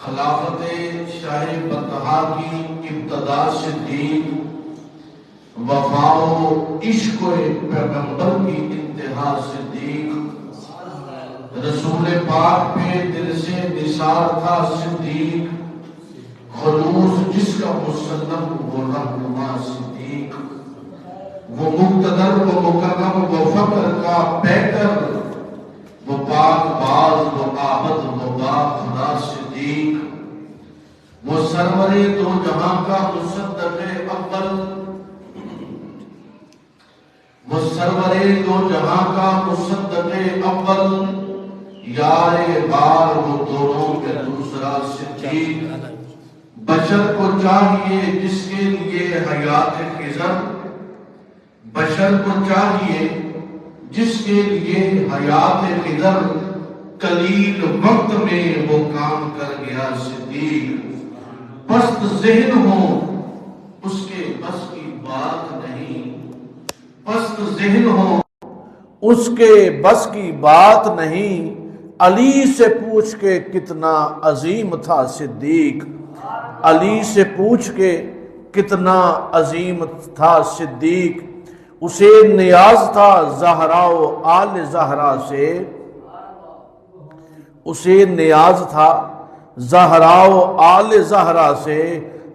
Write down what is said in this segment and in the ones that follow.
خلافت شاہ بطحا کی ابتدا صدیق، وفا و عشق پیغمبر کی انتہا صدیق، رسول پاک پہ دل سے نثار تھا صدیق، خلوص جس کا مسلم وہ رہنما صدیق، وہ مقتدر وہ مکرم وہ فقر کا پیکر، وہ پاک باز وہ عابد وہ با خدا صدیق، وہ سرور دو جہاں کا مصدق اول، وہ سرور دو جہاں کا مصدق اول، یار بار وہ دونوں کے دوسرا صدیق، بشر کو چاہیے جس کے لیے حیات خضر، بشر کو چاہیے جس کے لیے حیات خضر، قلیل وقت میں وہ کام کر گیا صدیق، پست ذہن ہو اس کے بس کی بات نہیں، پست ذہن ہو اس کے بس کی بات نہیں، علی سے پوچھ کے کتنا عظیم تھا صدیق، علی سے پوچھ کے کتنا عظیم تھا صدیق، اسے نیاز تھا زہرا و آل زہرا سے، اسے نیاز تھا زہرا و آل زہرا سے،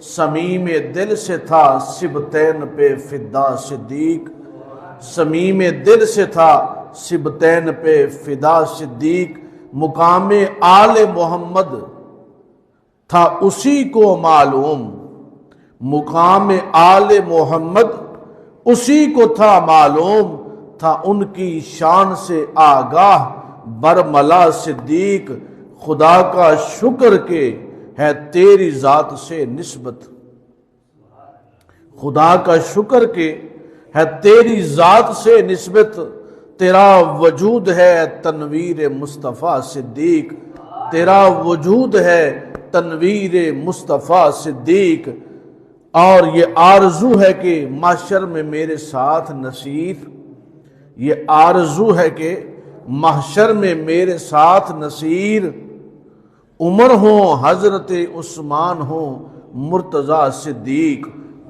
صمیم دل سے تھا سبتین پہ فدا صدیق، صمیم دل سے تھا سبتین پہ فدا صدیق، مقام آل محمد تھا اسی کو معلوم، مقام آل محمد اسی کو تھا معلوم، تھا ان کی شان سے آگاہ برملا صدیق، خدا کا شکر کہ ہے تیری ذات سے نسبت، خدا کا شکر کہ ہے تیری ذات سے نسبت، تیرا وجود ہے تنویر مصطفیٰ صدیق، تیرا وجود ہے تنویر مصطفیٰ صدیق، اور یہ آرزو ہے کہ محشر میں میرے ساتھ نصیر، یہ آرزو ہے کہ محشر میں میرے ساتھ نصیر، عمر ہوں حضرت عثمان ہوں مرتضیٰ صدیق،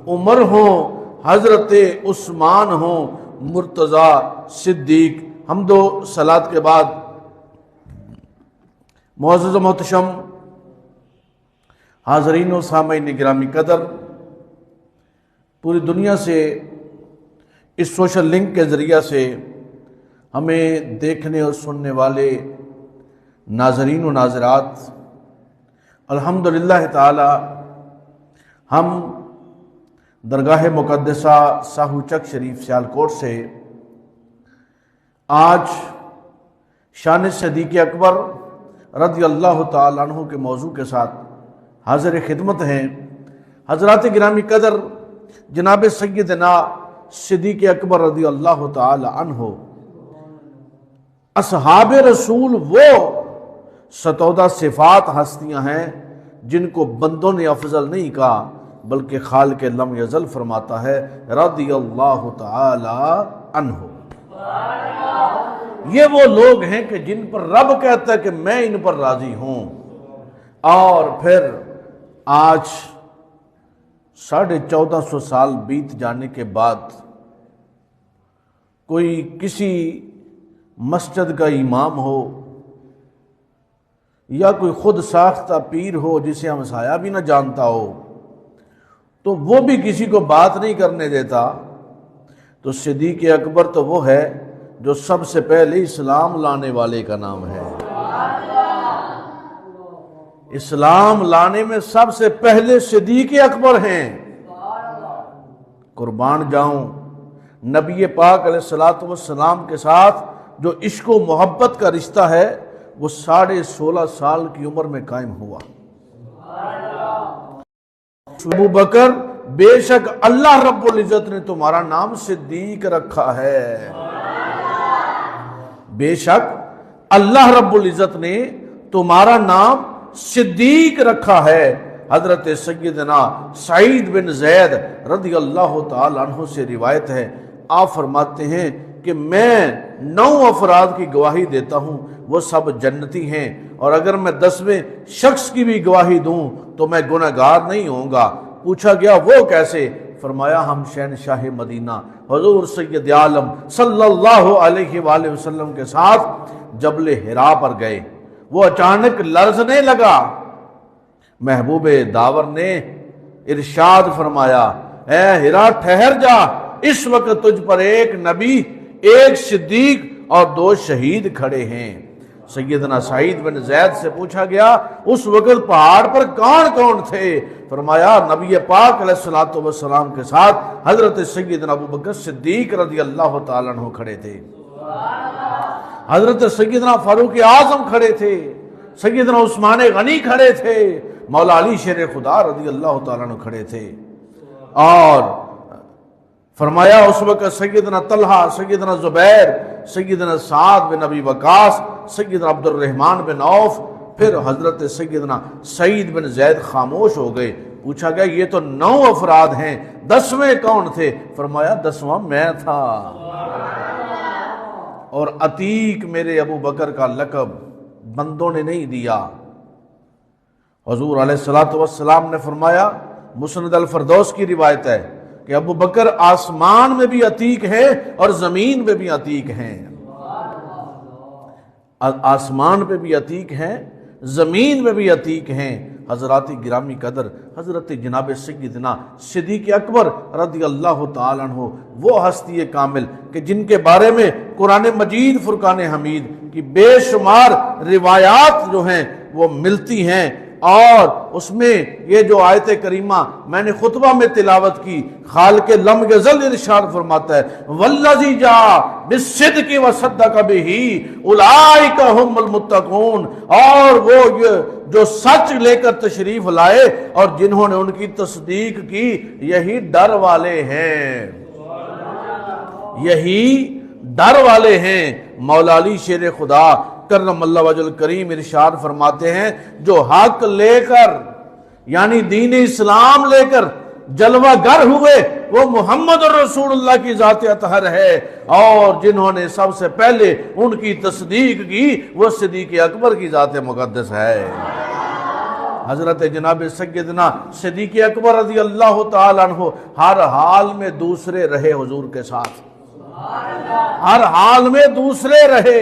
عمر ہوں حضرت عثمان ہوں مرتضیٰ صدیق۔ حمد و صلات کے بعد معزز و محتشم حاضرین و سامعین گرامی قدر، پوری دنیا سے اس سوشل لنک کے ذریعہ سے ہمیں دیکھنے اور سننے والے ناظرین و ناظرات، الحمدللہ تعالی ہم درگاہ مقدسہ ساہو چک شریف سیالکوٹ سے آج شان صدیق اکبر رضی اللہ تعالیٰ عنہ کے موضوع کے ساتھ حاضر خدمت ہیں۔ حضرات گرامی قدر، جناب سیدنا صدیق اکبر رضی اللہ تعالی عنہ اصحاب رسول وہ 17 صفات ہستیاں ہیں جن کو بندوں نے افضل نہیں کہا بلکہ خالق لم یزل فرماتا ہے رضی اللہ تعالی عنہ۔ یہ وہ لوگ ہیں کہ جن پر رب کہتا ہے کہ میں ان پر راضی ہوں، اور پھر آج 1450 سال بیت جانے کے بعد کوئی کسی مسجد کا امام ہو یا کوئی خود ساختہ پیر ہو جسے ہم سایہ بھی نہ جانتا ہو، تو وہ بھی کسی کو بات نہیں کرنے دیتا، تو صدیق اکبر تو وہ ہے جو سب سے پہلے اسلام لانے والے کا نام ہے۔ اسلام لانے میں سب سے پہلے صدیق اکبر ہیں۔ قربان جاؤں، نبی پاک علیہ السلام کے ساتھ جو عشق و محبت کا رشتہ ہے وہ 16.5 سال کی عمر میں قائم ہوا۔ ابو بکر، بے شک اللہ رب العزت نے تمہارا نام صدیق رکھا ہے، بے شک اللہ رب العزت نے تمہارا نام صدیق رکھا ہے۔ حضرت سیدنا سعید بن زید رضی اللہ تعالی عنہ سے روایت ہے، آپ فرماتے ہیں کہ میں 9 افراد کی گواہی دیتا ہوں وہ سب جنتی ہیں، اور اگر میں 10ویں شخص کی بھی گواہی دوں تو میں گنہگار نہیں ہوں گا۔ پوچھا گیا وہ کیسے؟ فرمایا ہم شہنشاہ مدینہ حضور سید عالم صلی اللہ علیہ وآلہ وسلم کے ساتھ جبل حرا پر گئے، وہ اچانک لرزنے لگا۔ محبوب داور نے ارشاد فرمایا اے حرا ٹھہر جا، اس وقت تجھ پر ایک نبی، ایک صدیق اور 2 شہید کھڑے ہیں۔ سیدنا سعید بن زید سے پوچھا گیا اس وقت پہاڑ پر کون کون تھے؟ فرمایا نبی پاک علیہ الصلوۃ والسلام کے ساتھ حضرت سیدنا ابوبکر صدیق رضی اللہ تعالیٰ عنہ کھڑے تھے، حضرت سیدنا فاروق اعظم کھڑے تھے، سیدنا عثمان غنی کھڑے تھے، مولا علی شیر خدا رضی اللہ تعالیٰ عنہ کھڑے تھے۔ اور فرمایا اس وقت سیدنا طلحہ، سیدنا زبیر، سیدنا سعد بن ابی وقاص، سیدنا عبد الرحمن بن عوف، پھر حضرت سیدنا سعید بن زید خاموش ہو گئے۔ پوچھا گیا یہ تو 9 افراد ہیں، 10ویں کون تھے؟ فرمایا 10واں میں تھا، اور عتیق میرے ابو بکر کا لقب بندوں نے نہیں دیا۔ حضور علیہ الصلوۃ والسلام نے فرمایا، مسند الفردوس کی روایت ہے کہ ابو بکر آسمان میں بھی عتیق ہے اور زمین میں بھی عتیق ہیں، آسمان پہ بھی عتیق ہیں، زمین میں بھی عتیق ہیں۔ حضرات گرامی قدر، حضرت جناب سیدنا صدیق اکبر رضی اللہ تعالیٰ عنہ وہ ہستی کامل کہ جن کے بارے میں قرآن مجید فرقان حمید کی بے شمار روایات جو ہیں وہ ملتی ہیں، اور اس میں یہ جو آیت کریمہ میں نے خطبہ میں تلاوت کی، خالق لم یزل ارشاد فرماتا ہے والذی جاء بالصدق وصدق بہ اولئک هم المتقون، اور وہ جو سچ لے کر تشریف لائے اور جنہوں نے ان کی تصدیق کی یہی ڈر والے ہیں، یہی ڈر والے ہیں۔ مولا علی شیر خدا کرم اللہ وجہ الکریم ارشاد فرماتے ہیں جو حق لے کر یعنی دین اسلام لے کر جلوہ گر ہوئے وہ محمد رسول اللہ کی ذات اطہر ہے، اور جنہوں نے سب سے پہلے ان کی تصدیق کی وہ صدیق اکبر کی ذات مقدس ہے۔ حضرت جناب سیدنا صدیق اکبر رضی اللہ تعالیٰ عنہ ہر حال میں دوسرے رہے حضور کے ساتھ، ہر حال میں دوسرے رہے۔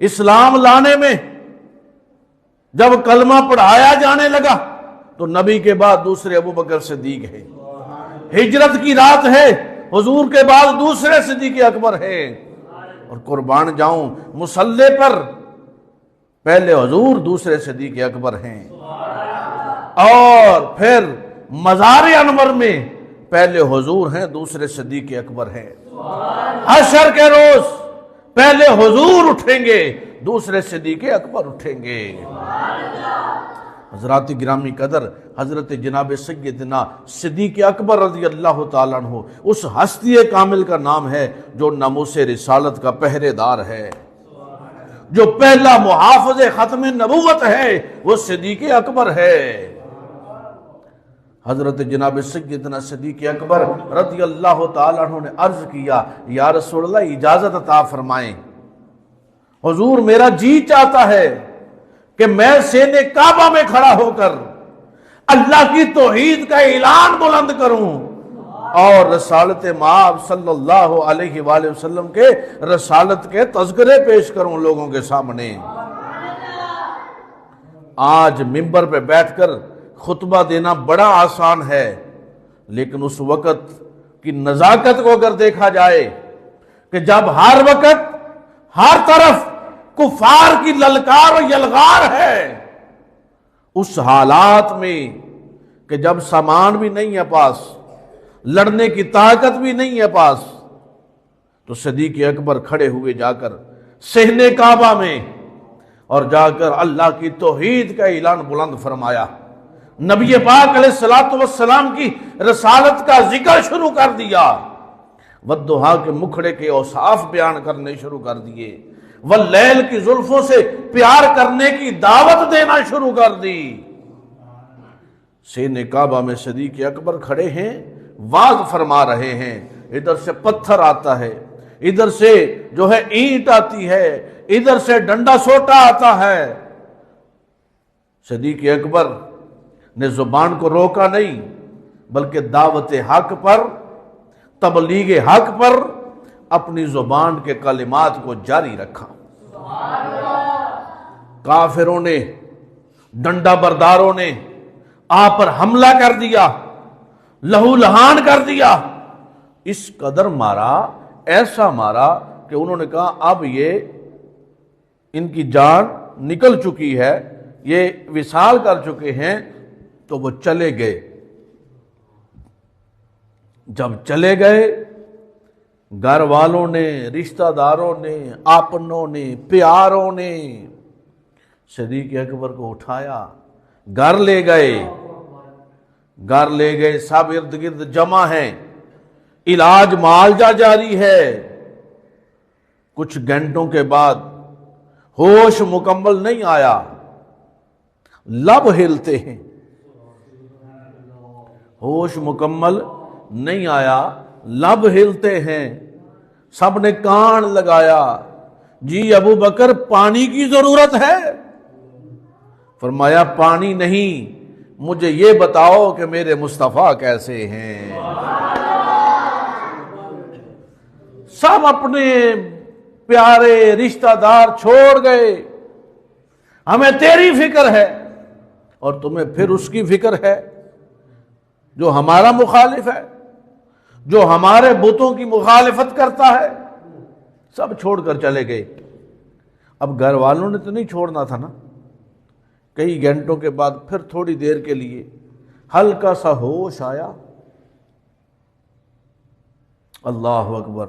اسلام لانے میں جب کلمہ پڑھایا جانے لگا تو نبی کے بعد دوسرے ابو بکر صدیق ہے، ہجرت کی رات ہے حضور کے بعد دوسرے صدیق اکبر ہے، اور قربان جاؤں مصلی پر پہلے حضور دوسرے صدیق اکبر ہیں، اور پھر مزار انور میں پہلے حضور ہیں دوسرے صدیق اکبر ہیں، حشر کے روز پہلے حضور اٹھیں گے دوسرے صدیق اکبر اٹھیں گے۔ حضرات گرامی قدر، حضرت جناب سیدنا صدیق اکبر رضی اللہ تعالیٰ عنہ اس ہستی کامل کا نام ہے جو ناموس رسالت کا پہرے دار ہے، جو پہلا محافظ ختم نبوت ہے وہ صدیق اکبر ہے۔ حضرت جناب سیدنا صدیق اکبر رضی اللہ تعالیٰ عنہ نے عرض کیا یا رسول اللہ اجازت عطا فرمائیں، حضور میرا جی چاہتا ہے کہ میں سین کعبہ میں کھڑا ہو کر اللہ کی توحید کا اعلان بلند کروں اور رسالت مآب صلی اللہ علیہ وآلہ وسلم کے رسالت کے تذکرے پیش کروں لوگوں کے سامنے۔ آج منبر پہ بیٹھ کر خطبہ دینا بڑا آسان ہے، لیکن اس وقت کی نزاکت کو اگر دیکھا جائے کہ جب ہر وقت ہر طرف کفار کی للکار و یلغار ہے، اس حالات میں کہ جب سامان بھی نہیں ہے پاس، لڑنے کی طاقت بھی نہیں ہے پاس، تو صدیق اکبر کھڑے ہوئے جا کر صحن کعبہ میں اور جا کر اللہ کی توحید کا اعلان بلند فرمایا، نبی پاک علیہ الصلوۃ والسلام کی رسالت کا ذکر شروع کر دیا، والضحیٰ کے مکھڑے کے اوصاف بیان کرنے شروع کر دیے، واللیل کی زلفوں سے پیار کرنے کی دعوت دینا شروع کر دی۔ سین کعبہ میں صدیق اکبر کھڑے ہیں، واز فرما رہے ہیں، ادھر سے پتھر آتا ہے، ادھر سے جو ہے اینٹ آتی ہے، ادھر سے ڈنڈا سوٹا آتا ہے۔ صدیق اکبر نے زبان کو روکا نہیں، بلکہ دعوت حق پر، تبلیغ حق پر اپنی زبان کے کلمات کو جاری رکھا۔ کافروں نے، ڈنڈا برداروں نے آپ پر حملہ کر دیا، لہو لہان کر دیا، اس قدر مارا، ایسا مارا کہ انہوں نے کہا اب یہ ان کی جان نکل چکی ہے، یہ وصال کر چکے ہیں، تو وہ چلے گئے۔ جب چلے گئے، گھر والوں نے، رشتہ داروں نے، آپنوں نے، پیاروں نے صدیق اکبر کو اٹھایا، گھر لے گئے، گھر لے گئے، سب ارد گرد جمع ہیں، علاج معالجہ جاری ہے۔ کچھ گھنٹوں کے بعد ہوش مکمل نہیں آیا، لب ہلتے ہیں، ہوش مکمل نہیں آیا، لب ہلتے ہیں۔ سب نے کان لگایا، جی ابو بکر پانی کی ضرورت ہے؟ فرمایا پانی نہیں، مجھے یہ بتاؤ کہ میرے مصطفیٰ کیسے ہیں۔ سب اپنے پیارے رشتہ دار چھوڑ گئے، ہمیں تیری فکر ہے اور تمہیں پھر اس کی فکر ہے جو ہمارا مخالف ہے، جو ہمارے بتوں کی مخالفت کرتا ہے۔ سب چھوڑ کر چلے گئے۔ اب گھر والوں نے تو نہیں چھوڑنا تھا نا۔ کئی گھنٹوں کے بعد پھر تھوڑی دیر کے لیے ہلکا سا ہوش آیا۔ اللہ اکبر،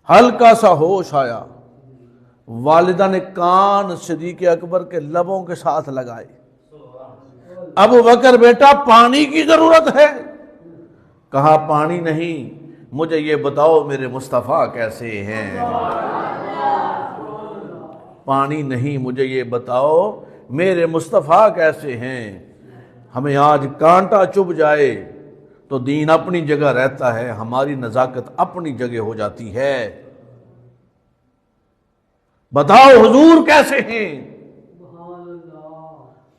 ہلکا سا ہوش آیا۔ والدہ نے کان صدیق اکبر کے لبوں کے ساتھ لگائے۔ ابو بکر بیٹا پانی کی ضرورت ہے؟ کہا پانی نہیں، مجھے یہ بتاؤ میرے مصطفیٰ کیسے ہیں۔ پانی نہیں، مجھے یہ بتاؤ میرے مصطفیٰ کیسے ہیں۔ ہمیں آج کانٹا چبھ جائے تو دین اپنی جگہ رہتا ہے، ہماری نزاکت اپنی جگہ ہو جاتی ہے۔ بتاؤ حضور کیسے ہیں؟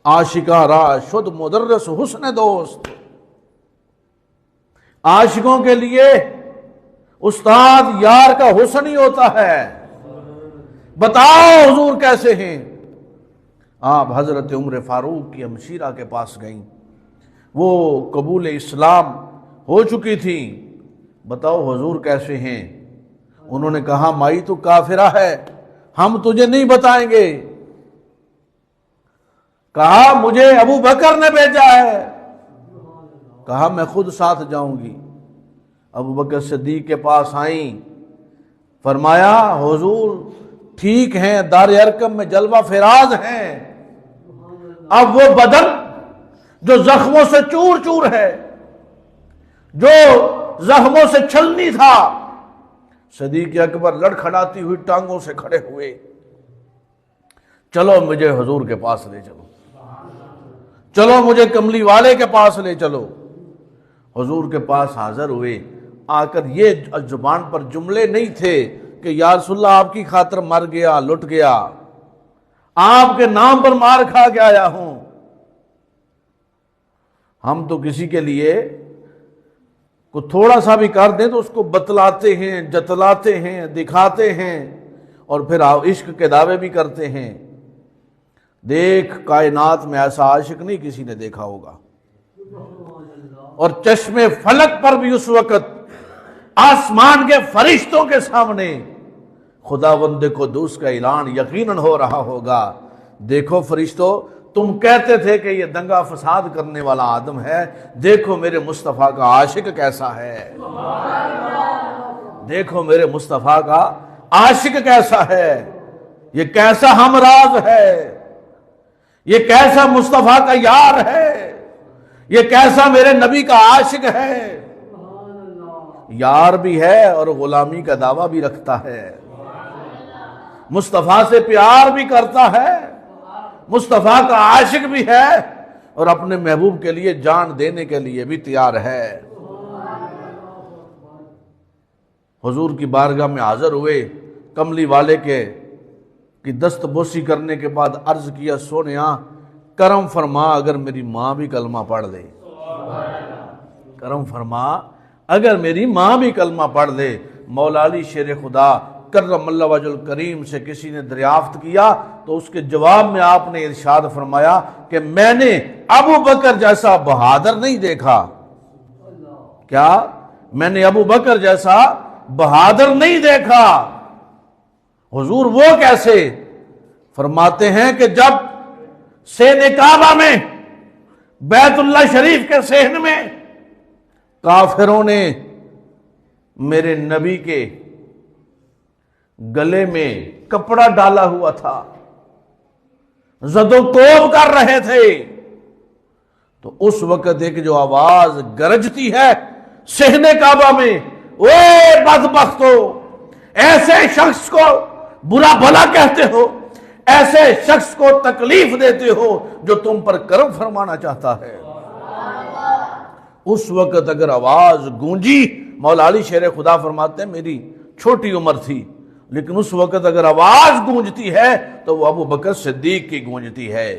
عاشقاں راہ شد مدرس حسن دوست۔ عاشقوں کے لیے استاد یار کا حسن ہی ہوتا ہے۔ بتاؤ حضور کیسے ہیں؟ آپ حضرت عمر فاروق کی ہمشیرہ کے پاس گئیں، وہ قبول اسلام ہو چکی تھی۔ بتاؤ حضور کیسے ہیں؟ انہوں نے کہا مائی تو کافرہ ہے، ہم تجھے نہیں بتائیں گے۔ کہا مجھے ابو بکر نے بھیجا ہے۔ کہا میں خود ساتھ جاؤں گی۔ ابو بکر صدیق کے پاس آئیں، فرمایا حضور ٹھیک ہیں، دار ارقم میں جلوہ فراز ہیں، اب وہ بدن جو زخموں سے چور چور ہے، جو زخموں سے چھلنی تھا، صدیق اکبر لڑکھڑاتی ہوئی ٹانگوں سے کھڑے ہوئے، چلو مجھے حضور کے پاس لے چلو، چلو مجھے کملی والے کے پاس لے چلو۔ حضور کے پاس حاضر ہوئے، آ کر یہ زبان پر جملے نہیں تھے کہ یا رسول اللہ آپ کی خاطر مر گیا، لٹ گیا، آپ کے نام پر مار کھا کے آیا ہوں۔ ہم تو کسی کے لیے کو تھوڑا سا بھی کر دیں تو اس کو بتلاتے ہیں، جتلاتے ہیں، دکھاتے ہیں، اور پھر عشق کے دعوے بھی کرتے ہیں۔ دیکھ کائنات میں ایسا عاشق نہیں کسی نے دیکھا ہوگا، اور چشم فلک پر بھی اس وقت آسمان کے فرشتوں کے سامنے خداوند قدوس کا اعلان یقیناً ہو رہا ہوگا، دیکھو فرشتوں تم کہتے تھے کہ یہ دنگا فساد کرنے والا آدم ہے، دیکھو میرے مصطفیٰ کا عاشق کیسا ہے، دیکھو میرے مصطفیٰ کا عاشق کیسا ہے، یہ کیسا ہمراز ہے، یہ کیسا مصطفیٰ کا یار ہے، یہ کیسا میرے نبی کا عاشق ہے، یار بھی ہے اور غلامی کا دعویٰ بھی رکھتا ہے، مصطفیٰ سے پیار بھی کرتا ہے، مصطفیٰ کا عاشق بھی ہے، اور اپنے محبوب کے لیے جان دینے کے لیے بھی تیار ہے۔ حضور کی بارگاہ میں حاضر ہوئے، کملی والے کی دست بوسی کرنے کے بعد عرض کیا سونیا کرم فرما اگر میری ماں بھی کلمہ پڑھ لے، کرم فرما اگر میری ماں بھی کلمہ پڑھ لے۔ مولا علی شیر خدا کرم اللہ وجہ الکریم سے کسی نے دریافت کیا تو اس کے جواب میں آپ نے ارشاد فرمایا کہ میں نے ابو بکر جیسا بہادر نہیں دیکھا۔ کیا؟ میں نے ابو بکر جیسا بہادر نہیں دیکھا۔ حضور وہ کیسے؟ فرماتے ہیں کہ جب صحن کعبہ میں، بیت اللہ شریف کے صحن میں کافروں نے میرے نبی کے گلے میں کپڑا ڈالا ہوا تھا، زد و کوب کر رہے تھے، تو اس وقت ایک جو آواز گرجتی ہے صحن کعبہ میں، اے بدبختو، ایسے شخص کو برا بھلا کہتے ہو، ایسے شخص کو تکلیف دیتے ہو جو تم پر کرم فرمانا چاہتا ہے۔ اس وقت اگر آواز گونجی، مولا علی شیر خدا فرماتے ہیں میری چھوٹی عمر تھی، لیکن اس وقت اگر آواز گونجتی ہے تو وہ ابو بکر صدیق کی گونجتی ہے۔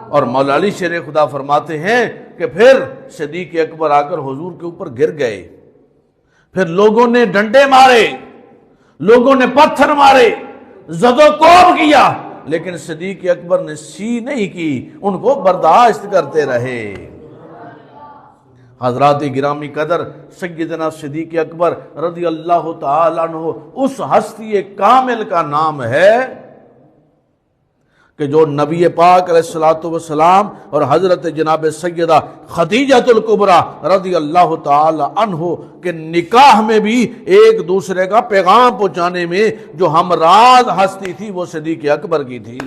اور مولا علی شیر خدا فرماتے ہیں کہ پھر صدیق اکبر آ کر حضور کے اوپر گر گئے، پھر لوگوں نے ڈنڈے مارے، لوگوں نے پتھر مارے، زد و کوب کیا، لیکن صدیق اکبر نے سی نہیں کی، ان کو برداشت کرتے رہے۔ حضرات گرامی قدر، سیدنا صدیق اکبر رضی اللہ تعالیٰ عنہ اس ہستی کامل کا نام ہے کہ جو نبی پاک علیہ الصلوۃ والسلام اور حضرت جناب سیدہ خدیجہ الکبریٰ رضی اللہ تعالی عنہ کے نکاح میں بھی ایک دوسرے کا پیغام پہنچانے میں جو ہمراز ہستی تھی وہ صدیق اکبر کی تھی۔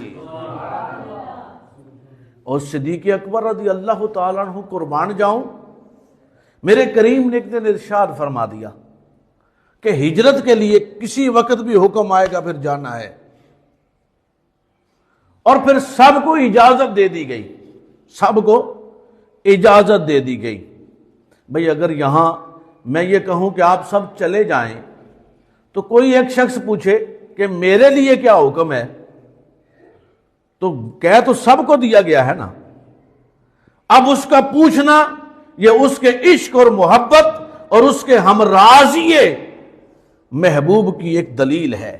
اور صدیق اکبر رضی اللہ تعالی عنہ قربان جاؤں، میرے کریم نے ایک دن ارشاد فرما دیا کہ ہجرت کے لیے کسی وقت بھی حکم آئے گا پھر جانا ہے، اور پھر سب کو اجازت دے دی گئی، سب کو اجازت دے دی گئی۔ بھئی اگر یہاں میں یہ کہوں کہ آپ سب چلے جائیں تو کوئی ایک شخص پوچھے کہ میرے لیے کیا حکم ہے، تو کہہ تو سب کو دیا گیا ہے نا۔ اب اس کا پوچھنا یہ اس کے عشق اور محبت اور اس کے ہمرازی محبوب کی ایک دلیل ہے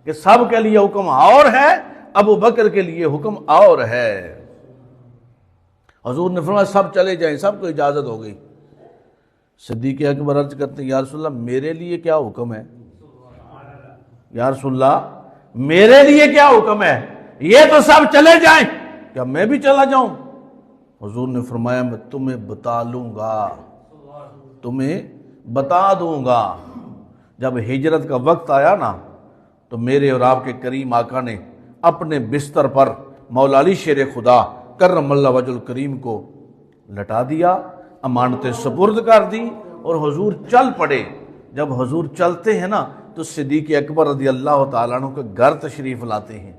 کہ سب کے لیے حکم اور ہے، ابو بکر کے لیے حکم اور ہے۔ حضور نے فرمایا سب چلے جائیں، سب کو اجازت ہو گئی۔ صدیق اکبر عرض کرتے ہیں یا رسول اللہ میرے لیے کیا حکم ہے؟ یا رسول اللہ میرے لیے کیا حکم ہے؟ یہ تو سب چلے جائیں، کیا میں بھی چلا جاؤں؟ حضور نے فرمایا میں تمہیں بتا لوں گا، تمہیں بتا دوں گا۔ جب ہجرت کا وقت آیا نا تو میرے اور آپ کے کریم آقا نے اپنے بستر پر مولا علی شیر خدا کرم اللہ وجہ الکریم کو لٹا دیا، امانتیں سپرد کر دی اور حضور چل پڑے۔ جب حضور چلتے ہیں نا تو صدیق اکبر رضی اللہ تعالیٰ عنہ کے گھر تشریف لاتے ہیں۔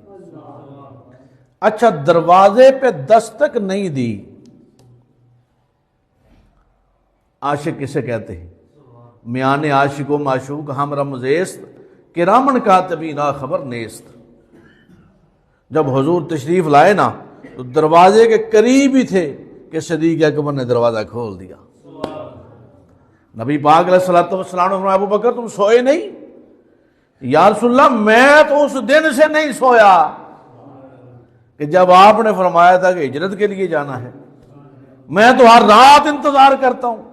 اچھا دروازے پہ دستک نہیں دی، عاشق کسے کہتے ہیں؟ میان عاشق و معشوق ہم رمزیست کرامن کاتبین خبر نیست۔ جب حضور تشریف لائے نا تو دروازے کے قریب ہی تھے کہ صدیق اکبر نے دروازہ کھول دیا۔ نبی پاک علیہ الصلوۃ والسلام نے فرمایا ابو بکر تم سوئے نہیں؟ یا رسول اللہ میں تو اس دن سے نہیں سویا کہ جب آپ نے فرمایا تھا کہ ہجرت کے لیے جانا ہے، میں تو ہر رات انتظار کرتا ہوں۔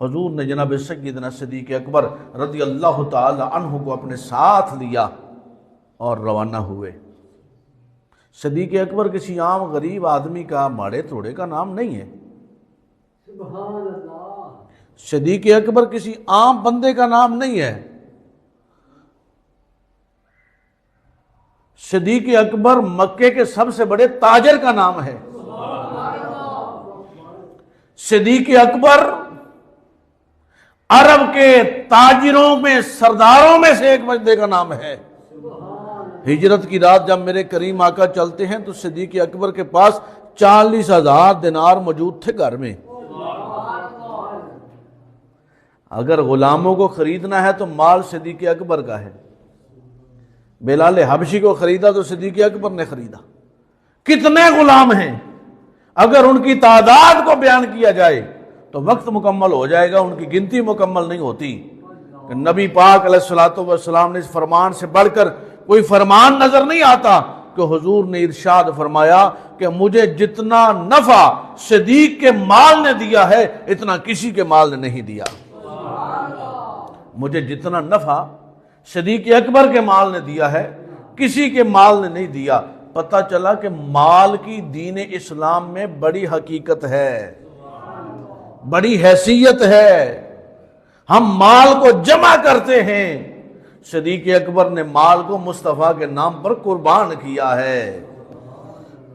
حضور نے جناب سیدنا صدیق اکبر رضی اللہ تعالی عنہ کو اپنے ساتھ لیا اور روانہ ہوئے۔ صدیق اکبر کسی عام غریب آدمی کا ماڑے توڑے کا نام نہیں ہے، سبحان اللہ۔ صدیق اکبر کسی عام بندے کا نام نہیں ہے۔ صدیق اکبر مکے کے سب سے بڑے تاجر کا نام ہے۔ صدیق اکبر عرب کے تاجروں میں سرداروں میں سے ایک بندے کا نام ہے۔ ہجرت کی رات جب میرے کریم آقا چلتے ہیں تو صدیق اکبر کے پاس 40,000 دینار موجود تھے گھر میں۔ اگر غلاموں کو خریدنا ہے تو مال صدیق اکبر کا ہے. بلال حبشی کو خریدا تو صدیق اکبر نے خریدا. کتنے غلام ہیں؟ اگر ان کی تعداد کو بیان کیا جائے تو وقت مکمل ہو جائے گا، ان کی گنتی مکمل نہیں ہوتی. کہ نبی پاک علیہ الصلوۃ والسلام نے اس فرمان سے بڑھ کر کوئی فرمان نظر نہیں آتا کہ حضور نے ارشاد فرمایا کہ مجھے جتنا نفع صدیق کے مال نے دیا ہے اتنا کسی کے مال نے نہیں دیا. مجھے جتنا نفع صدیق اکبر کے مال نے دیا ہے کسی کے مال نے نہیں دیا. پتہ چلا کہ مال کی دین اسلام میں بڑی حقیقت ہے، بڑی حیثیت ہے. ہم مال کو جمع کرتے ہیں، صدیق اکبر نے مال کو مصطفیٰ کے نام پر قربان کیا ہے.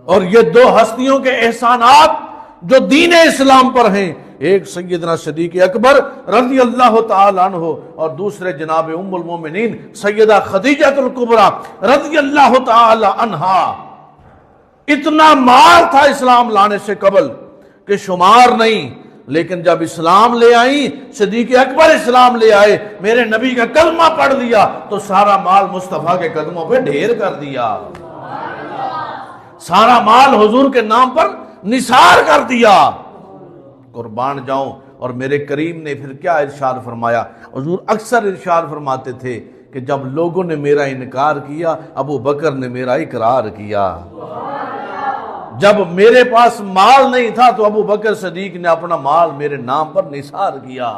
اور یہ دو ہستیوں کے احسانات جو دین اسلام پر ہیں، ایک سیدنا صدیق اکبر رضی اللہ تعالی عنہ اور دوسرے جناب ام المومنین سیدہ خدیجہ الکبریٰ رضی اللہ تعالی عنہا. اتنا مال تھا اسلام لانے سے قبل کہ شمار نہیں، لیکن جب اسلام لے آئی، صدیق اکبر اسلام لے آئے، میرے نبی کا کلمہ پڑھ لیا تو سارا مال مصطفیٰ کے قدموں پہ ڈھیر کر دیا، سارا مال حضور کے نام پر نثار کر دیا. قربان جاؤں. اور میرے کریم نے پھر کیا ارشاد فرمایا؟ حضور اکثر ارشاد فرماتے تھے کہ جب لوگوں نے میرا انکار کیا ابو بکر نے میرا اقرار کیا. جب میرے پاس مال نہیں تھا تو ابو بکر صدیق نے اپنا مال میرے نام پر نثار کیا.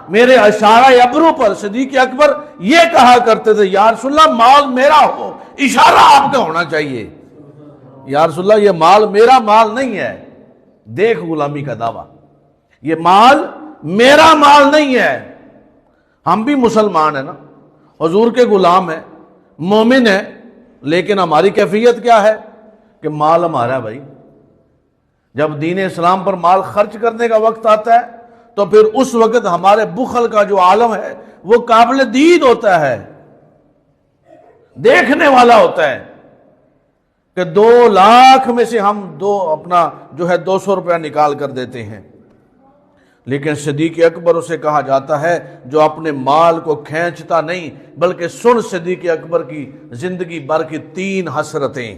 میرے اشارہ ابرو پر صدیق اکبر یہ کہا کرتے تھے یا رسول اللہ مال میرا ہو، اشارہ آپ کا ہونا چاہیے. یا رسول اللہ یہ مال میرا مال نہیں ہے. دیکھ غلامی کا دعویٰ، یہ مال میرا مال نہیں ہے. ہم بھی مسلمان ہیں نا، حضور کے غلام ہیں، مومن ہیں، لیکن ہماری کیفیت کیا ہے کہ مال ہمارا ہے بھائی. جب دین اسلام پر مال خرچ کرنے کا وقت آتا ہے تو پھر اس وقت ہمارے بخل کا جو عالم ہے وہ قابل دید ہوتا ہے، دیکھنے والا ہوتا ہے کہ 2 لاکھ میں سے ہم اپنا جو ہے 200 روپیہ نکال کر دیتے ہیں. لیکن صدیق اکبر اسے کہا جاتا ہے جو اپنے مال کو کھینچتا نہیں بلکہ سن صدیق اکبر کی زندگی بھر کی 3 حسرتیں.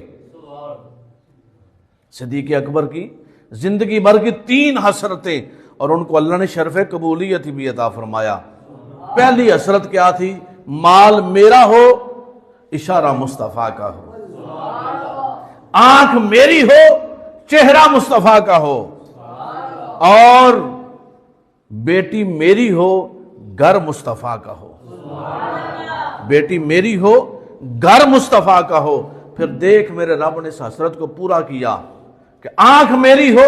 صدیق اکبر کی زندگی بھر کی 3 حسرتیں، اور ان کو اللہ نے شرف قبولیت بھی عطا فرمایا. پہلی حسرت کیا تھی؟ مال میرا ہو، اشارہ مصطفیٰ کا ہو، آنکھ میری ہو، چہرہ مصطفیٰ کا ہو، اور بیٹی میری ہو، گھر مصطفیٰ کا ہو. بیٹی میری ہو، گھر مصطفیٰ کا ہو. پھر دیکھ میرے رب نے اس حسرت کو پورا کیا کہ آنکھ میری ہو،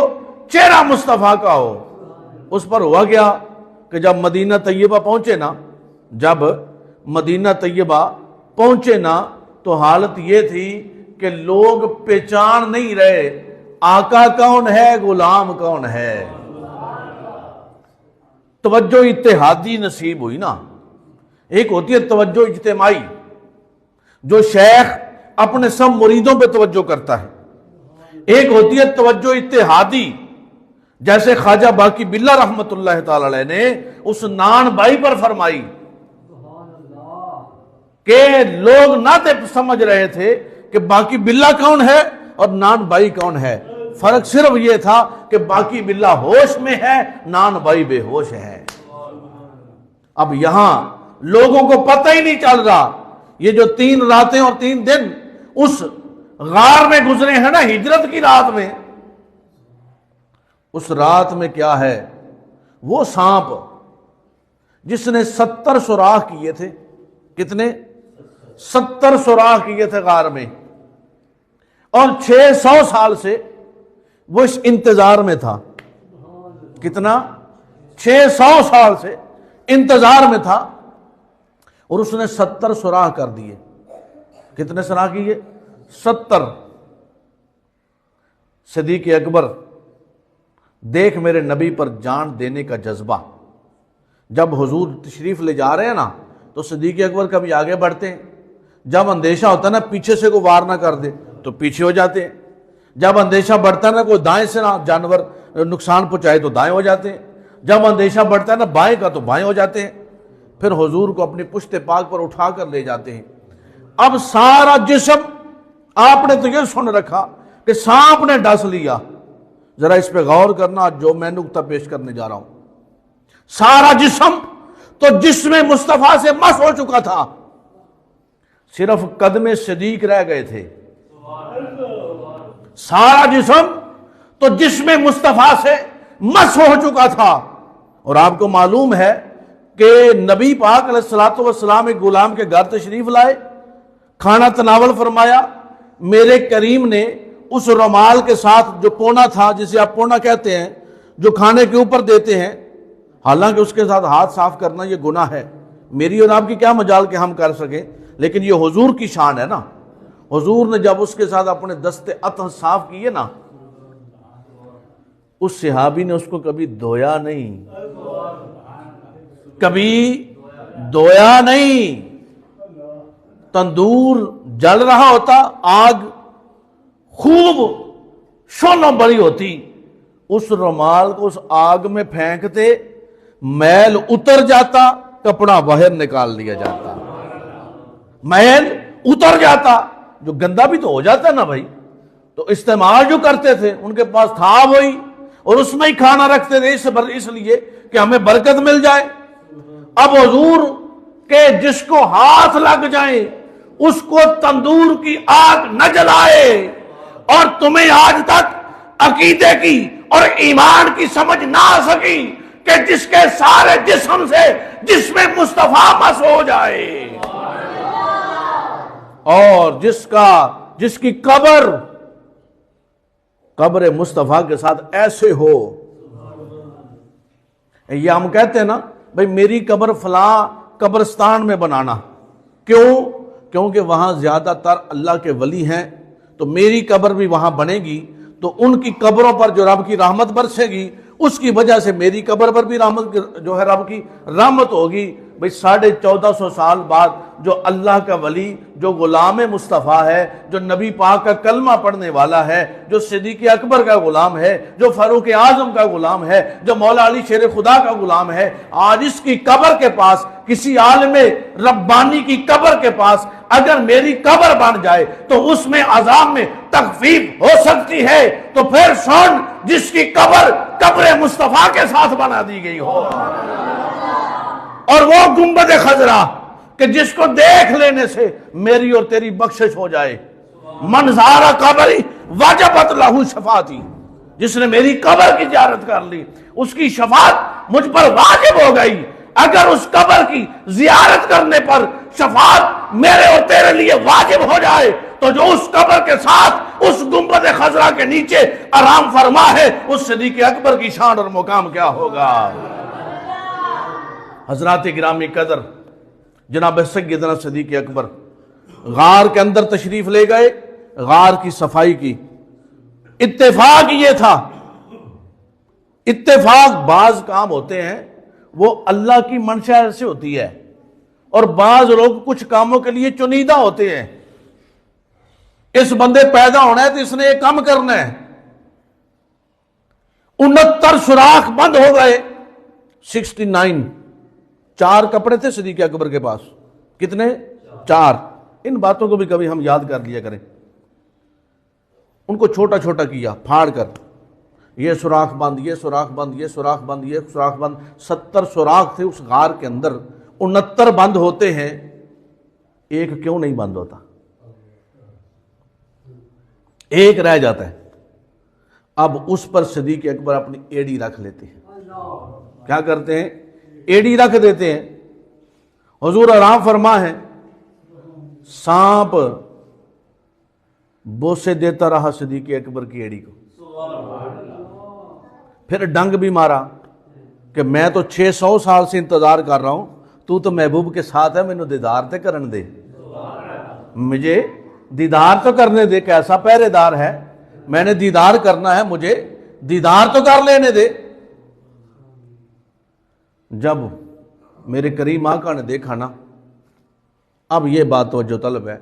چہرہ مصطفیٰ کا ہو. اس پر ہوا گیا کہ جب مدینہ طیبہ پہنچے نا تو حالت یہ تھی کہ لوگ پہچان نہیں رہے آقا کون ہے، غلام کون ہے. توجہ اتحادی نصیب ہوئی نا. ایک ہوتی ہے توجہ اجتماعی، جو شیخ اپنے سب مریدوں پہ توجہ کرتا ہے. ایک ہوتی ہے توجہ اتحادی، جیسے خواجہ باقی باللہ رحمت اللہ تعالی علیہ نے اس نان بائی پر فرمائی کہ لوگ نہ سمجھ رہے تھے کہ باقی باللہ کون ہے اور نان بائی کون ہے. فرق صرف یہ تھا کہ باقی باللہ ہوش میں ہے، نان بائی بے ہوش ہے. اب یہاں لوگوں کو پتہ ہی نہیں چل رہا. یہ جو 3 راتیں اور 3 دن اس غار میں گزرے ہیں نا، ہجرت کی رات میں، اس رات میں کیا ہے، وہ سانپ جس نے 70 سوراخ کیے تھے. کتنے؟ 70 سوراخ کیے تھے غار میں، اور 600 سال سے وہ اس انتظار میں تھا. کتنا؟ 600 سال سے انتظار میں تھا، اور اس نے 70 سوراخ کر دیے. کتنے سوراخ کیے؟ 70. صدیق اکبر دیکھ میرے نبی پر جان دینے کا جذبہ. جب حضور تشریف لے جا رہے ہیں نا تو صدیق اکبر کبھی آگے بڑھتے ہیں. جب اندیشہ ہوتا ہے نا پیچھے سے کوئی وار نہ کر دے تو پیچھے ہو جاتے ہیں. جب اندیشہ بڑھتا ہے نا کوئی دائیں سے نہ جانور نقصان پہنچائے تو دائیں ہو جاتے ہیں. جب اندیشہ بڑھتا ہے نا بائیں کا تو بائیں ہو جاتے ہیں، پھر حضور کو اپنی پشت پاک پر اٹھا کر لے جاتے ہیں۔ اب سارا جسم، آپ نے تو یہ سن رکھا کہ سانپ نے ڈس لیا، ذرا اس پہ غور کرنا جو میں نقطہ پیش کرنے جا رہا ہوں۔ سارا جسم تو جسم مصطفیٰ سے مس ہو چکا تھا، صرف قدم صدیق رہ گئے تھے۔ سارا جسم تو جسم مصطفیٰ سے مس ہو چکا تھا، اور آپ کو معلوم ہے کہ نبی پاک علیہ الصلوۃ والسلام ایک غلام کے گھر تشریف لائے، کھانا تناول فرمایا، میرے کریم نے اس رومال کے ساتھ جو پونا تھا، جسے آپ پونا کہتے ہیں، جو کھانے کے اوپر دیتے ہیں، حالانکہ اس کے ساتھ ہاتھ صاف کرنا یہ گناہ ہے، میری اور آپ کی کیا مجال کہ ہم کر سکیں، لیکن یہ حضور کی شان ہے نا۔ حضور نے جب اس کے ساتھ اپنے دستے اطہر صاف کیے نا، اس صحابی نے اس کو کبھی دھویا نہیں، کبھی دھویا نہیں۔ تندور جل رہا ہوتا، آگ خوب شعلوں بڑی ہوتی، اس رومال کو اس آگ میں پھینکتے، میل اتر جاتا، کپڑا باہر نکال لیا جاتا، میل اتر جاتا، جو گندا بھی تو ہو جاتا نا بھائی، تو استعمال جو کرتے تھے ان کے پاس تھا وہی، اور اس میں ہی کھانا رکھتے تھے اس لیے کہ ہمیں برکت مل جائے۔ اب حضور کے جس کو ہاتھ لگ جائیں اس کو تندور کی آگ نہ جلائے، اور تمہیں آج تک عقیدے کی اور ایمان کی سمجھ نہ آ سکی کہ جس کے سارے جسم سے جسم مصطفیٰ مس ہو جائے، اور جس کی قبر مصطفیٰ کے ساتھ ایسے ہو۔ یہ ہم کہتے ہیں نا بھئی میری قبر فلاں قبرستان میں بنانا، کیونکہ وہاں زیادہ تر اللہ کے ولی ہیں، تو میری قبر بھی وہاں بنے گی، تو ان کی قبروں پر جو رب کی رحمت برسے گی، اس کی وجہ سے میری قبر پر بھی رحمت جو ہے رب کی رحمت ہوگی۔ بھئی 1450 سال بعد جو اللہ کا ولی، جو غلام مصطفیٰ ہے، جو نبی پاک کا کلمہ پڑھنے والا ہے، جو صدیق اکبر کا غلام ہے، جو فاروق اعظم کا غلام ہے، جو مولا علی شیر خدا کا غلام ہے، آج اس کی قبر کے پاس، کسی عالم ربانی کی قبر کے پاس اگر میری قبر بن جائے تو اس میں عذاب میں تخفیف ہو سکتی ہے، تو پھر سن جس کی قبر مصطفیٰ کے ساتھ بنا دی گئی ہو، اور وہ گنبد خضرا کہ جس کو دیکھ لینے سے میری اور تیری بخشش ہو جائے۔ من زار قبری وجبت لہو شفاعتی، جس نے میری قبر کی زیارت کر لی اس کی شفاعت مجھ پر واجب ہو گئی۔ اگر اس قبر کی زیارت کرنے پر شفاعت میرے اور تیرے لیے واجب ہو جائے تو جو اس قبر کے ساتھ اس گنبد خضرا کے نیچے آرام فرما ہے، اس صدیق اکبر کی شان اور مقام کیا ہوگا۔ حضرات گرامی قدر، جناب سیدنا صدیق اکبر غار کے اندر تشریف لے گئے، غار کی صفائی کی۔ اتفاق یہ تھا، اتفاق بعض کام ہوتے ہیں وہ اللہ کی منشا سے ہوتی ہے، اور بعض لوگ کچھ کاموں کے لیے چنیدہ ہوتے ہیں۔ اس بندے پیدا ہونا ہے تو اس نے یہ کام کرنا ہے۔ 69 سوراخ بند ہو گئے، 69 4 کپڑے تھے صدیق اکبر کے پاس، کتنے؟ 4۔ ان باتوں کو بھی کبھی ہم یاد کر لیا کریں۔ ان کو چھوٹا چھوٹا کیا پھاڑ کر، یہ سوراخ بند، یہ سوراخ بند، یہ سوراخ بند، یہ سوراخ بند۔ 70 سوراخ تھے اس غار کے اندر، 69 بند ہوتے ہیں، ایک کیوں نہیں بند ہوتا؟ ایک رہ جاتا ہے۔ اب اس پر صدیق اکبر اپنی ایڑی رکھ لیتے ہیں۔ کیا کرتے ہیں؟ ایڑی رکھ دیتے ہیں۔ حضور آرام فرما ہے، سانپ بوسے دیتا رہا صدیق اکبر کی ایڑی کو، پھر ڈنگ بھی مارا کہ میں تو 600 سال سے انتظار کر رہا ہوں، تو محبوب کے ساتھ ہے، مینوں دیدار تے کرن دے، مجھے دیدار تو کرنے دے، کیسا پہرے دار ہے، میں نے دیدار کرنا ہے، مجھے دیدار تو کر لینے دے۔ جب میرے کریم آقا نے دیکھا نا، اب یہ بات توجہ طلب ہے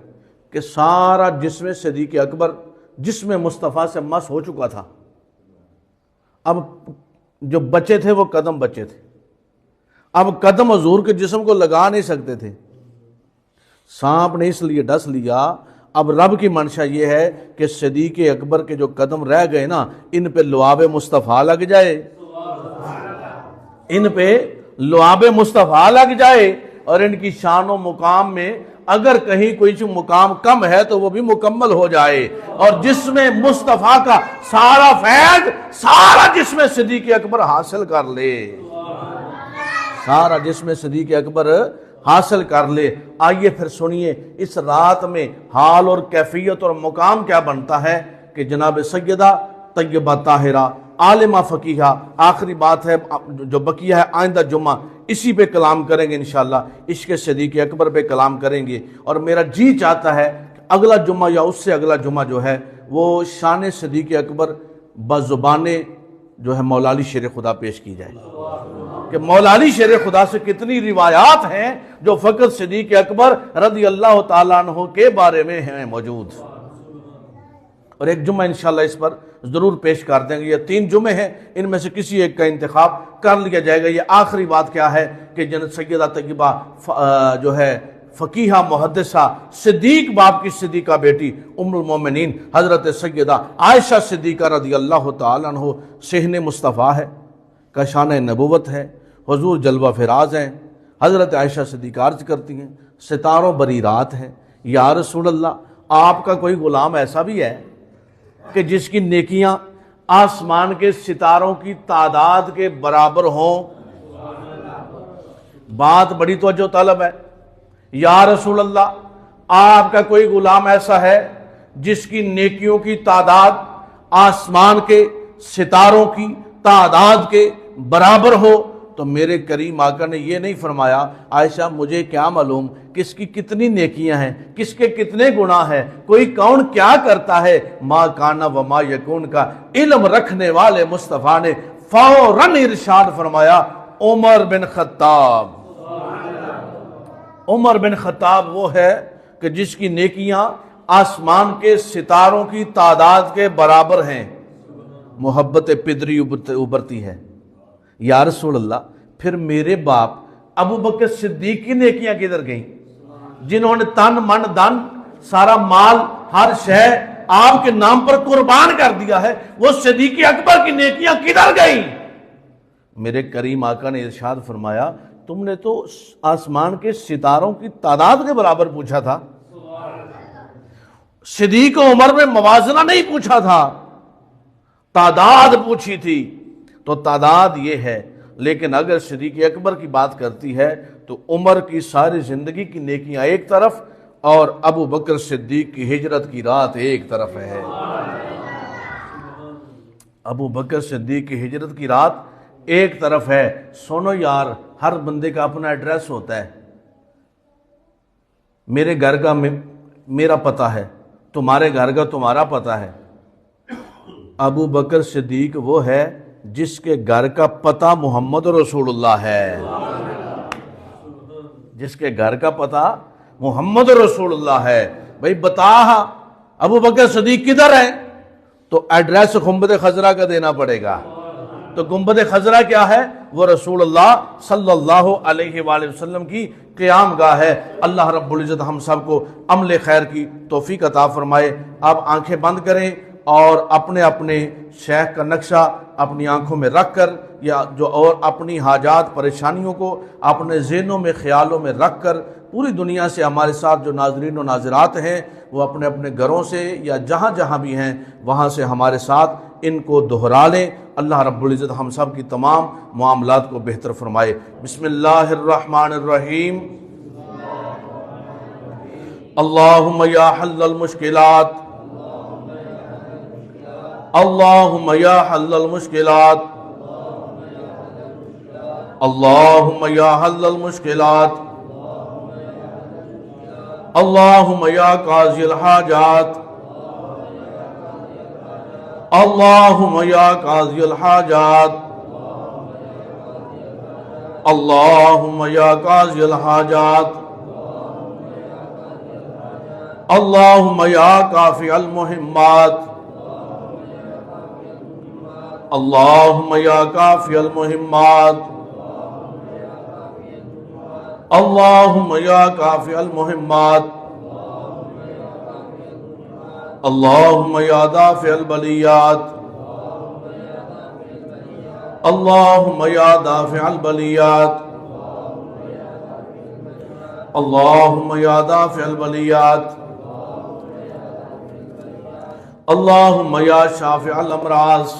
کہ سارا جسم صدیق اکبر جسم مصطفیٰ سے مس ہو چکا تھا۔ اب جو بچے تھے وہ قدم بچے تھے، اب قدم حضور کے جسم کو لگا نہیں سکتے تھے، سانپ نے اس لیے ڈس لیا۔ اب رب کی منشا یہ ہے کہ صدیق اکبر کے جو قدم رہ گئے نا، ان پہ لعاب مصطفیٰ لگ جائے، ان پہ لعاب مصطفیٰ لگ جائے، اور ان کی شان و مقام میں اگر کہیں کوئی مقام کم ہے تو وہ بھی مکمل ہو جائے، اور جس میں مصطفیٰ کا سارا فیض سارا جسم صدیق اکبر حاصل کر لے، سارا جسم صدیق اکبر حاصل کر لے۔ آئیے پھر سنیے اس رات میں حال اور کیفیت اور مقام کیا بنتا ہے کہ جناب سیدہ طیبہ طاہرہ عالمہ فقیہہ، آخری بات ہے جو بقیہ ہے آئندہ جمعہ اسی پہ کلام کریں گے انشاءاللہ، عشق صدیق اکبر پہ کلام کریں گے، اور میرا جی چاہتا ہے کہ اگلا جمعہ یا اس سے اگلا جمعہ جو ہے وہ شان صدیق اکبر بزبان جو ہے مولا علی شیر خدا پیش کی جائے، کہ مولا علی شیر خدا سے کتنی روایات ہیں جو فقط صدیق اکبر رضی اللہ تعالیٰ عنہ کے بارے میں ہیں موجود، اور ایک جمعہ انشاءاللہ اس پر ضرور پیش کر دیں گے۔ یہ 3 جمعے ہیں، ان میں سے کسی ایک کا انتخاب کر لیا جائے گا۔ یہ آخری بات کیا ہے کہ سیدہ طیبہ جو ہے فقیہہ محدثہ صدیق باپ کی صدیقہ بیٹی ام المومنین حضرت سیدہ عائشہ صدیقہ رضی اللہ تعالیٰ عنہ صحن مصطفیٰ ہے، کشان نبوت ہے، حضور جلوہ فراز ہیں۔ حضرت عائشہ صدیقہ عرض کرتی ہیں ستاروں بری رات ہے، یا رسول اللہ آپ کا کوئی غلام ایسا بھی ہے کہ جس کی نیکیاں آسمان کے ستاروں کی تعداد کے برابر ہوں؟ بات بڑی توجہ طلب ہے۔ یا رسول اللہ آپ کا کوئی غلام ایسا ہے جس کی نیکیوں کی تعداد آسمان کے ستاروں کی تعداد کے برابر ہو؟ تو میرے کریم آقا نے یہ نہیں فرمایا عائشہ مجھے کیا معلوم کس کی کتنی نیکیاں ہیں، کس کے کتنے گناہ ہیں، کوئی کون کیا کرتا ہے، ما کانا وما یکون کا علم رکھنے والے مصطفیٰ نے فوراً ارشاد فرمایا عمر بن خطاب۔ عمر بن خطاب وہ ہے کہ جس کی نیکیاں آسمان کے ستاروں کی تعداد کے برابر ہیں، محبت پدری ابھرتی ہے۔ یا رسول اللہ پھر میرے باپ ابو بکر صدیق کی نیکیاں کدھر گئیں، جنہوں نے تن من دن سارا مال ہر شے آپ کے نام پر قربان کر دیا ہے، وہ صدیق اکبر کی نیکیاں کدھر گئیں؟ میرے کریم آقا نے ارشاد فرمایا تم نے تو آسمان کے ستاروں کی تعداد کے برابر پوچھا تھا، صدیق و عمر میں موازنہ نہیں پوچھا تھا، تعداد پوچھی تھی۔ تو تعداد یہ ہے، لیکن اگر صدیق اکبر کی بات کرتی ہے تو عمر کی ساری زندگی کی نیکیاں ایک طرف اور ابو بکر صدیق کی ہجرت کی رات ایک طرف ہے۔ ابو بکر صدیق کی ہجرت کی رات ایک طرف ہے۔ سنو یار، ہر بندے کا اپنا ایڈریس ہوتا ہے، میرے گھر کا میرا پتہ ہے، تمہارے گھر کا تمہارا پتہ ہے۔ ابو بکر صدیق وہ ہے جس کے گھر کا پتہ محمد رسول اللہ ہے، جس کے گھر کا پتہ محمد رسول اللہ ہے۔ بھئی بتا ابو بکر صدیق کدھر ہے؟ تو ایڈریس گنبد خضرا کا دینا پڑے گا۔ تو گنبد خضرا کیا ہے؟ وہ رسول اللہ صلی اللہ علیہ وآلہ وسلم کی قیام گاہ ہے۔ اللہ رب العزت ہم سب کو عمل خیر کی توفیق عطا فرمائے۔ آپ آنکھیں بند کریں اور اپنے اپنے شیخ کا نقشہ اپنی آنکھوں میں رکھ کر یا جو اور اپنی حاجات پریشانیوں کو اپنے ذہنوں میں خیالوں میں رکھ کر پوری دنیا سے ہمارے ساتھ جو ناظرین و ناظرات ہیں وہ اپنے اپنے گھروں سے یا جہاں جہاں بھی ہیں وہاں سے ہمارے ساتھ ان کو دہرا لیں۔ اللہ رب العزت ہم سب کی تمام معاملات کو بہتر فرمائے۔ بسم اللہ الرحمن الرحیم۔ اللہم یا حل المشکلات، اللہم یا حل المشکلات، اللہم یا حل المشکلات، اللہم یا قاضی الحاجات، اللہم یا قاضی الحاجات، اللہم یا قاضی الحاجات، اللہم یا کافی المہمات، اللہم یا کافی المہمات اللہم یا کافی المہمات اللہم یا دافع البلیات اللہم یا دافع البلیات اللہم یا دافع البلیات اللہم یا شافع الامراض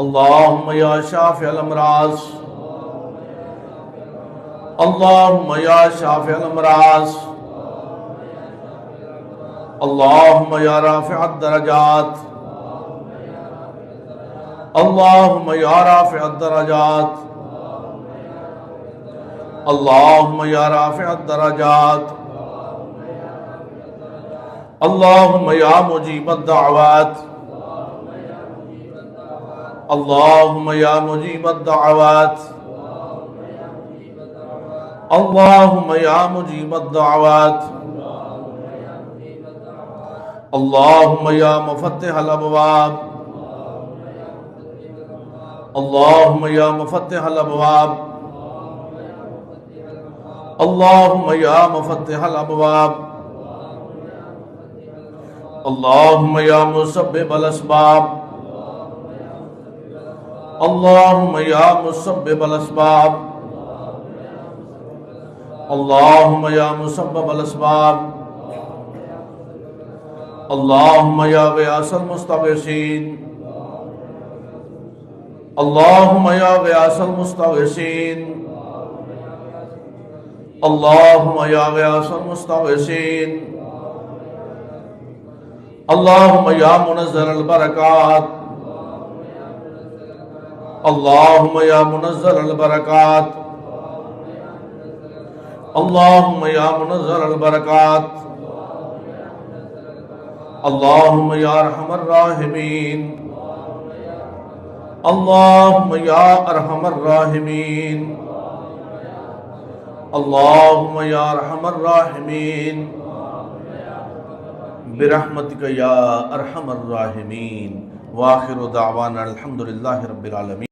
اللہم یا شافع الامراض اللہم یا شافع الامراض اللہم یا رافع الدرجات اللہم یا رافع الدرجات اللہم یا رافع الدرجات اللہم یا مجیب الدعوات اللہم یا مجیب الدعوات اللہم یا مجیب الدعوات اللہم یا مفتح الابواب اللہم یا مفتح الابواب اللہم یا مفتح الابواب اللہم یا مسبب الاسباب اللہم یا مسبب الاسباب اللہم یا مسبب الاسباب اللہم یا غیاث المستغیثین اللہم یا غیاث المستغیثین اللہم یا غیاث المستغیثین اللہم یا منزل البرکات اللہم یا منزل البرکات اللہم یا منزل البرکات اللہم یا ارحم الراحمین اللہم یا ارحم الراحمین اللہم یا ارحم الراحمین برحمتک یا ارحم الراحمین وآخر دعوانا الحمدللہ رب العالمین.